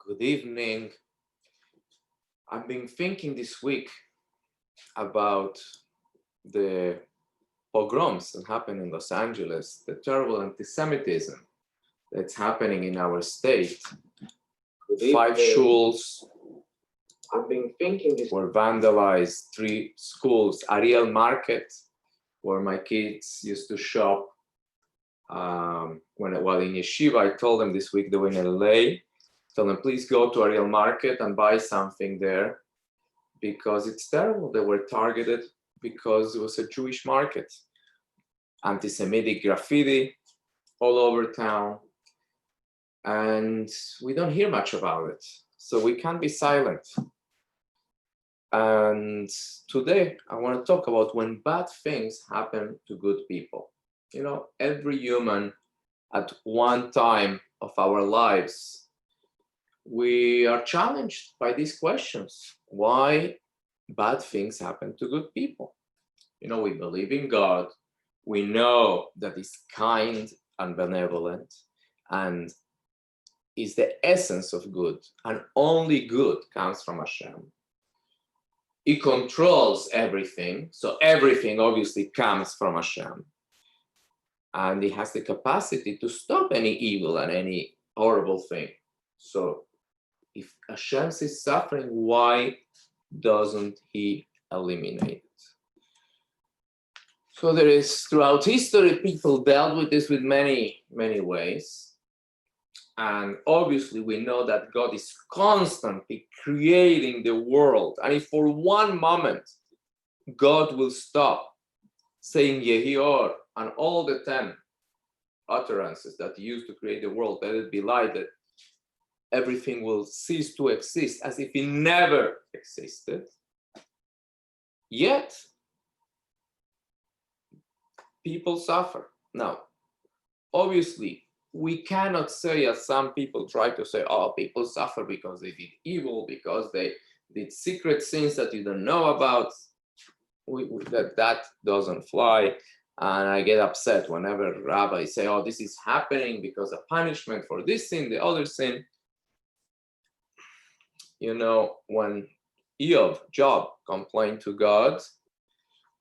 Good evening. I've been thinking this week about the pogroms that happened in Los Angeles, the terrible anti-Semitism that's happening in our state. Five schools I've been thinking this were vandalized, 3 schools, Ariel Market, where my kids used to shop. While in yeshiva, I told them this week they were in LA. Told them, please go to Ariel Market and buy something there because it's terrible. They were targeted because it was a Jewish market. Anti-Semitic graffiti all over town. And we don't hear much about it. So we can't be silent. And today I want to talk about when bad things happen to good people. You know, every human at one time of our lives, we are challenged by these questions. Why bad things happen to good people? You know, we believe in God. We know that He's kind and benevolent and is the essence of good, and only good comes from Hashem. He controls everything, so everything obviously comes from Hashem. And He has the capacity to stop any evil and any horrible thing. So if Hashem sees suffering, why doesn't He eliminate it? So there is, throughout history, people dealt with this with many, many ways. And obviously we know that God is constantly creating the world. And if for one moment God will stop saying Yehi Or and all the 10 utterances that He used to create the world, let it be light, that everything will cease to exist as if He never existed. Yet, people suffer. Now, obviously, we cannot say, as some people try to say, oh, people suffer because they did evil, because they did secret sins that you don't know about. That doesn't fly. And I get upset whenever rabbis say, oh, this is happening because of punishment for this sin, the other sin. You know, when Job complained to God,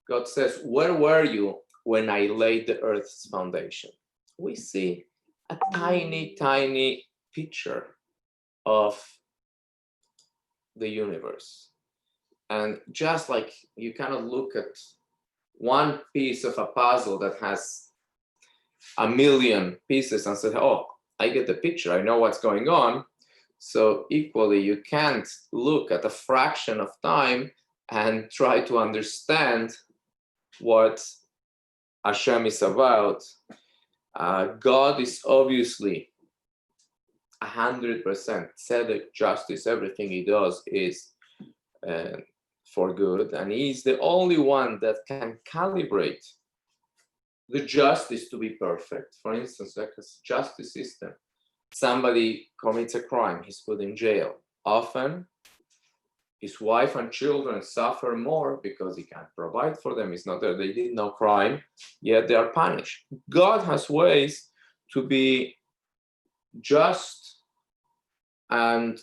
God says, where were you when I laid the earth's foundation? We see a tiny, tiny picture of the universe. And just like you cannot look at one piece of a puzzle that has a million pieces and say, oh, I get the picture, I know what's going on. So equally, you can't look at a fraction of time and try to understand what Hashem is about. God is obviously 100% tzedek, justice. Everything He does is for good, and He's the only one that can calibrate the justice to be perfect. For instance, like a justice system, somebody commits a crime, he's put in jail. Often, his wife and children suffer more because he can't provide for them. It's not that they did no crime, yet they are punished. God has ways to be just and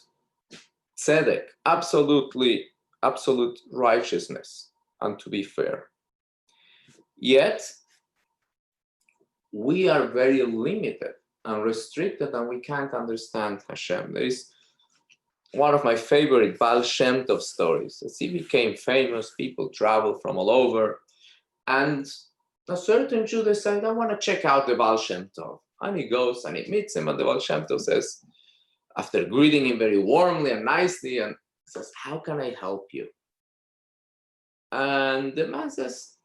tzedek, absolute righteousness, and to be fair. Yet, we are very limited and restricted, and we can't understand Hashem. There is one of my favorite Baal Shem Tov stories. As he became famous, people traveled from all over, and a certain Jew decided, I want to check out the Baal Shem Tov. And he goes and he meets him, and the Baal Shem Tov says, after greeting him very warmly and nicely, and says, how can I help you? And the man says,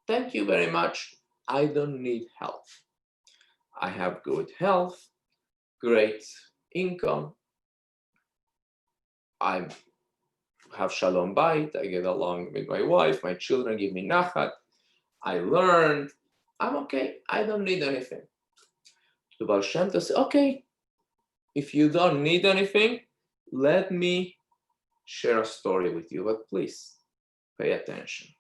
thank you very much. I don't need help. I have good health, great income. I have shalom bayit. I get along with my wife. My children give me nachat. I learned. I'm okay. I don't need anything. The Baal Shem Tov says, okay, if you don't need anything, let me share a story with you, but please pay attention.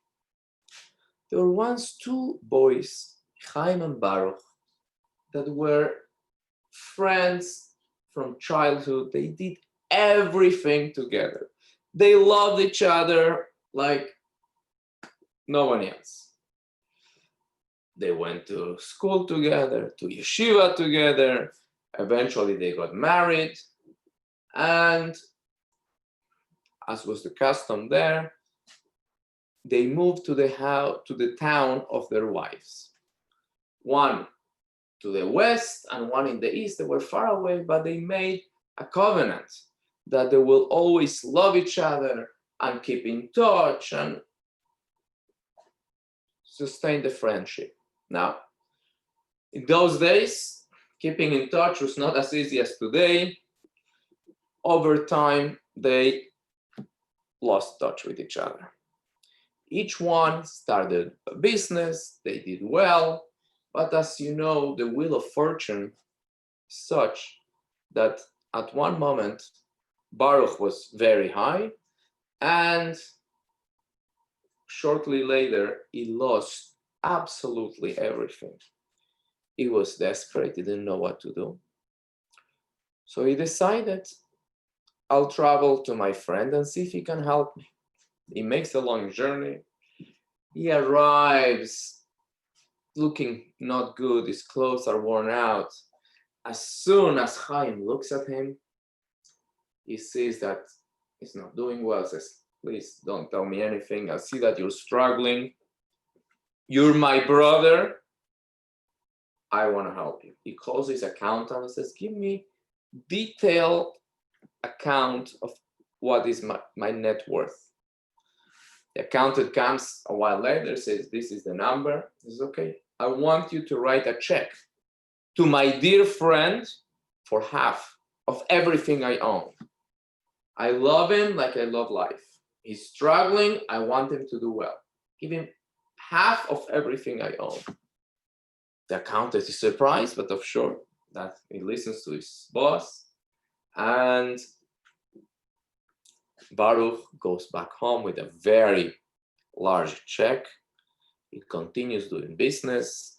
There were once 2 boys, Chaim and Baruch, that were friends from childhood. They did everything together. They loved each other like no one else. They went to school together, to yeshiva together. Eventually, they got married. And as was the custom there, they moved to the house, to the town of their wives. One to the west and one in the east. They were far away, but they made a covenant that they will always love each other and keep in touch and sustain the friendship. Now, in those days, keeping in touch was not as easy as today. Over time, they lost touch with each other. Each one started a business, they did well, but as you know, the wheel of fortune is such that at one moment, Baruch was very high, and shortly later, he lost absolutely everything. He was desperate, he didn't know what to do. So he decided, I'll travel to my friend and see if he can help me. He makes a long journey. He arrives looking not good, his clothes are worn out. As soon as Chaim looks at him, he sees that he's not doing well, says, please don't tell me anything. I see that you're struggling. You're my brother. I want to help you. He calls his accountant and says, give me detailed account of what is my net worth. The accountant comes a while later, says, this is the number. He says, okay, I want you to write a check to my dear friend for half of everything I own. I love him like I love life. He's struggling. I want him to do well. Give him half of everything I own. The accountant is surprised, but of sure that he listens to his boss. And Baruch goes back home with a very large check. He continues doing business.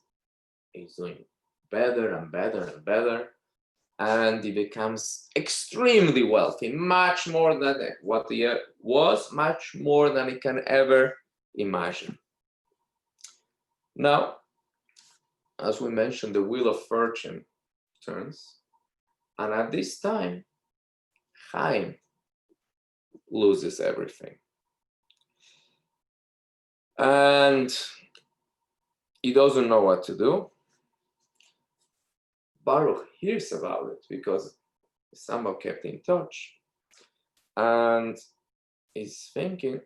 He's doing better and better and better. And he becomes extremely wealthy, much more than what he was, much more than he can ever imagine. Now, as we mentioned, the wheel of fortune turns. And at this time, Chaim loses everything. And he doesn't know what to do. Baruch hears about it because somehow kept in touch. And he's thinking,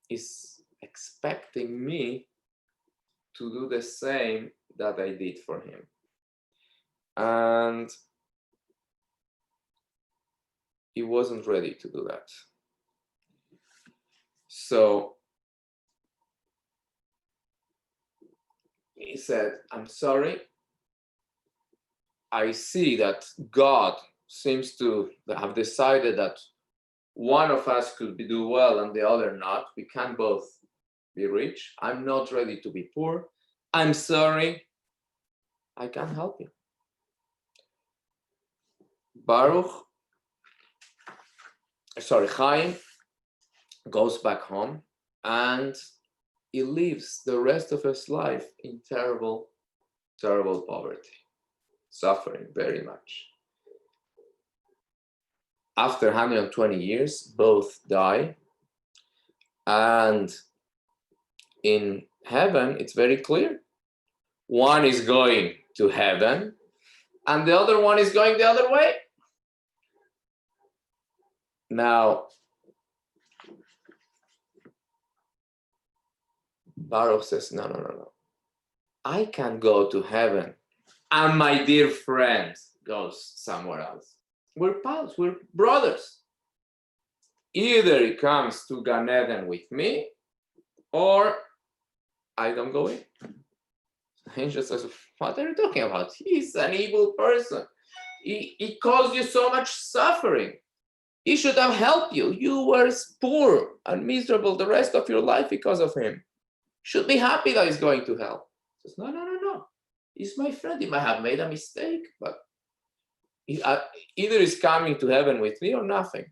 he's expecting me to do the same that I did for him. And he wasn't ready to do that. So he said, I'm sorry. I see that God seems to have decided that one of us could do well and the other not. We can't both be rich. I'm not ready to be poor. I'm sorry. I can't help you. Chaim goes back home and he lives the rest of his life in terrible, terrible poverty, suffering very much. After 120 years, both die. And in heaven, it's very clear. One is going to heaven and the other one is going the other way. Now, Baruch says, no. I can go to heaven and my dear friend goes somewhere else. We're pals, we're brothers. Either he comes to Gan Eden with me or I don't go in. The angel says, what are you talking about? He's an evil person. He caused you so much suffering. He should have helped you. You were poor and miserable the rest of your life because of him. You should be happy that he's going to hell. He says, no. He's my friend. He might have made a mistake, but either is coming to heaven with me or nothing.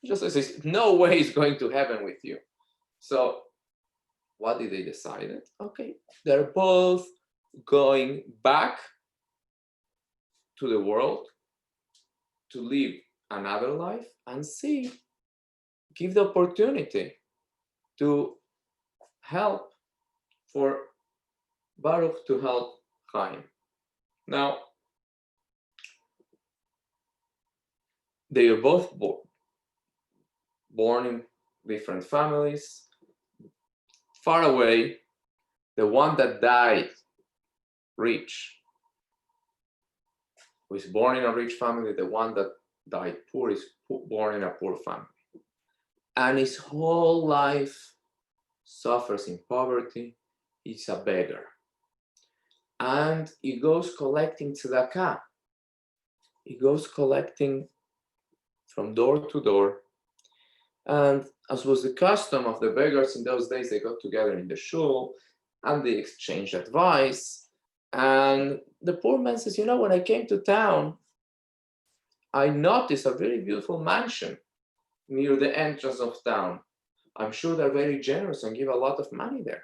Just says, no way is going to heaven with you. So what did they decide? Okay, they're both going back to the world to live another life and see, give the opportunity to help for Baruch to help Chaim. Now, they are both born in different families. Far away, the one that died rich was born in a rich family. The one that died poor is born in a poor family. And his whole life suffers in poverty. He's a beggar. And he goes collecting tzedakah. He goes collecting from door to door. And as was the custom of the beggars in those days, they got together in the shul and they exchanged advice. And the poor man says, you know, when I came to town, I noticed a very beautiful mansion near the entrance of town. I'm sure they're very generous and give a lot of money there.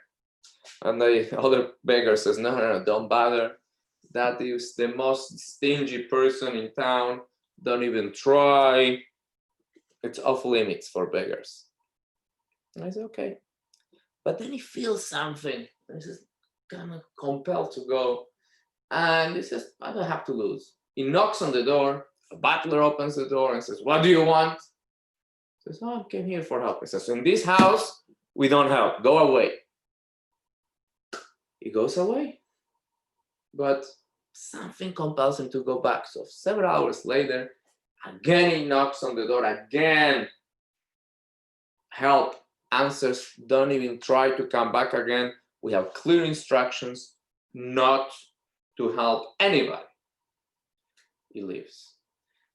And the other beggar says, no, don't bother. That is the most stingy person in town. Don't even try. It's off limits for beggars. And I said, okay. But then he feels something. And he's kind of compelled to go. And he says, I don't have to lose. He knocks on the door. A butler opens the door and says, what do you want? He says, oh, I came here for help. He says, in this house, we don't help. Go away. He goes away. But something compels him to go back. So several hours later, again he knocks on the door. Again, help, answers, don't even try to come back again. We have clear instructions not to help anybody. He leaves.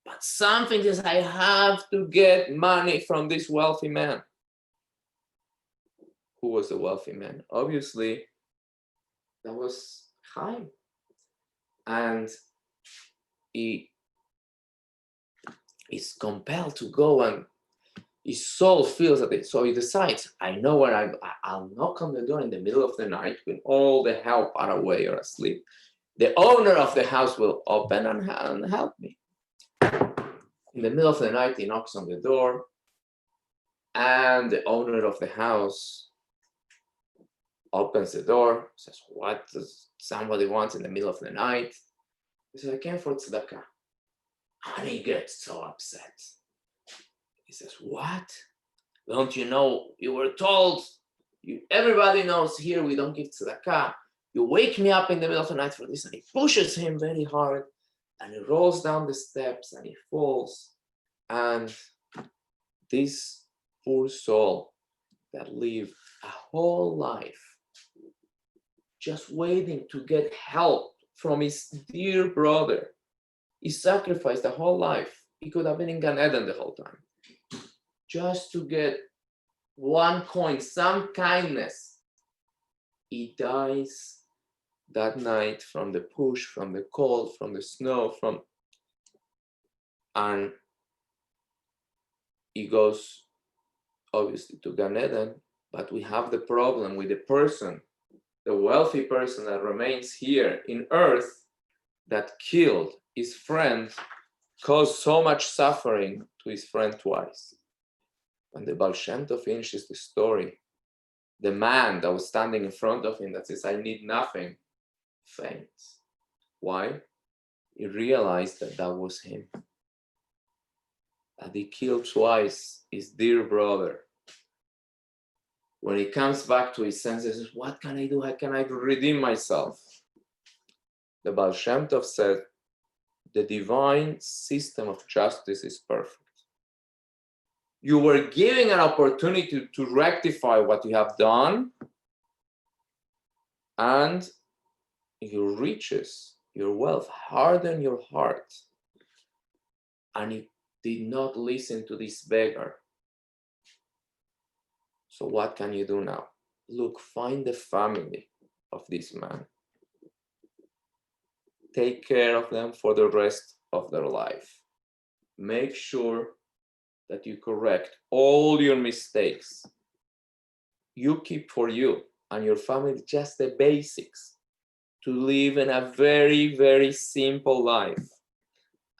But something says, I have to get money from this wealthy man. Who was the wealthy man? Obviously, that was Chaim. And he is compelled to go, and his soul feels at it. So he decides, I know where I'll knock on the door in the middle of the night when all the help are away or asleep. The owner of the house will open and help me. In the middle of the night, he knocks on the door, and the owner of the house opens the door, says, what does somebody want in the middle of the night? He says, I came for tzedakah. And he gets so upset. He says, what? Don't you know, you were told, everybody knows here we don't give tzedakah. You wake me up in the middle of the night for this. And he pushes him very hard, and he rolls down the steps and he falls. And this poor soul that lived a whole life just waiting to get help from his dear brother, he sacrificed the whole life. He could have been in Gan Eden the whole time, just to get one coin, some kindness. He dies that night from the push, from the cold, from the snow, and he goes obviously to Gan Eden, but we have the problem with the person, the wealthy person that remains here in earth that killed his friend, caused so much suffering to his friend twice. When the Baal Shem Tov finishes the story, the man that was standing in front of him that says, I need nothing, faints. Why? He realized that that was him. That he killed twice his dear brother. When he comes back to his senses, he says, what can I do? How can I redeem myself? The Baal Shem Tov said, the divine system of justice is perfect. You were giving an opportunity to rectify what you have done, and your riches, your wealth, harden your heart. And he did not listen to this beggar. So what can you do now? Look, find the family of this man. Take care of them for the rest of their life. Make sure that you correct all your mistakes. You keep for you and your family just the basics to live in a very, very simple life,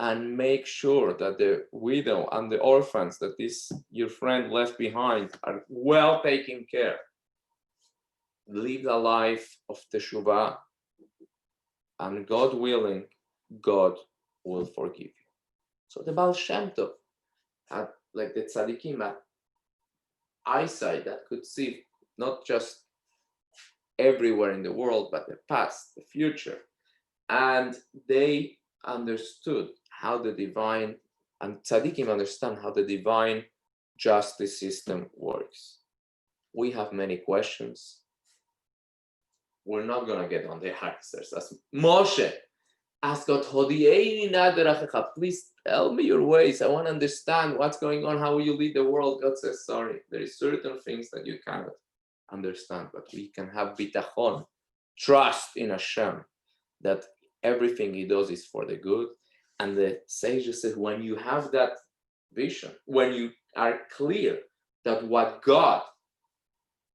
and make sure that the widow and the orphans that your friend left behind are well taken care. Live the life of teshuvah, and God willing, God will forgive you. So the Baal Shem Tov had, like the tzaddikim, had eyesight that could see not just everywhere in the world, but the past, the future. And they understood how the divine, and tzaddikim understand how the divine justice system works. We have many questions. We're not going to get on the answers. As Moshe asked God, please tell me your ways. I want to understand what's going on. How will you lead the world? God says, sorry, there is certain things that you cannot understand, but we can have bitachon, trust in Hashem, that everything he does is for the good. And the sages say, when you have that vision, when you are clear that what God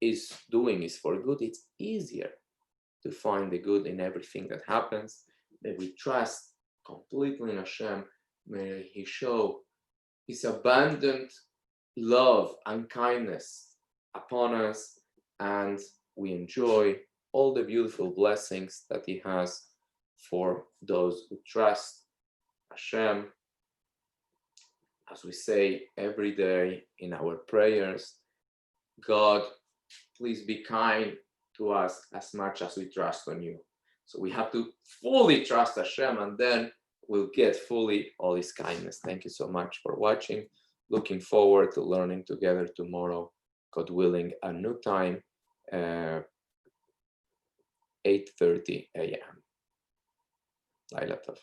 is doing is for good, it's easier to find the good in everything that happens. That we trust completely in Hashem. May he show his abundant love and kindness upon us, and we enjoy all the beautiful blessings that he has for those who trust Hashem. As we say every day in our prayers, God, please be kind to us as much as we trust on you. So we have to fully trust Hashem, and then we'll get fully all his kindness. Thank you so much for watching. Looking forward to learning together tomorrow, God willing, a new time, 8:30 a.m. Laila Tov.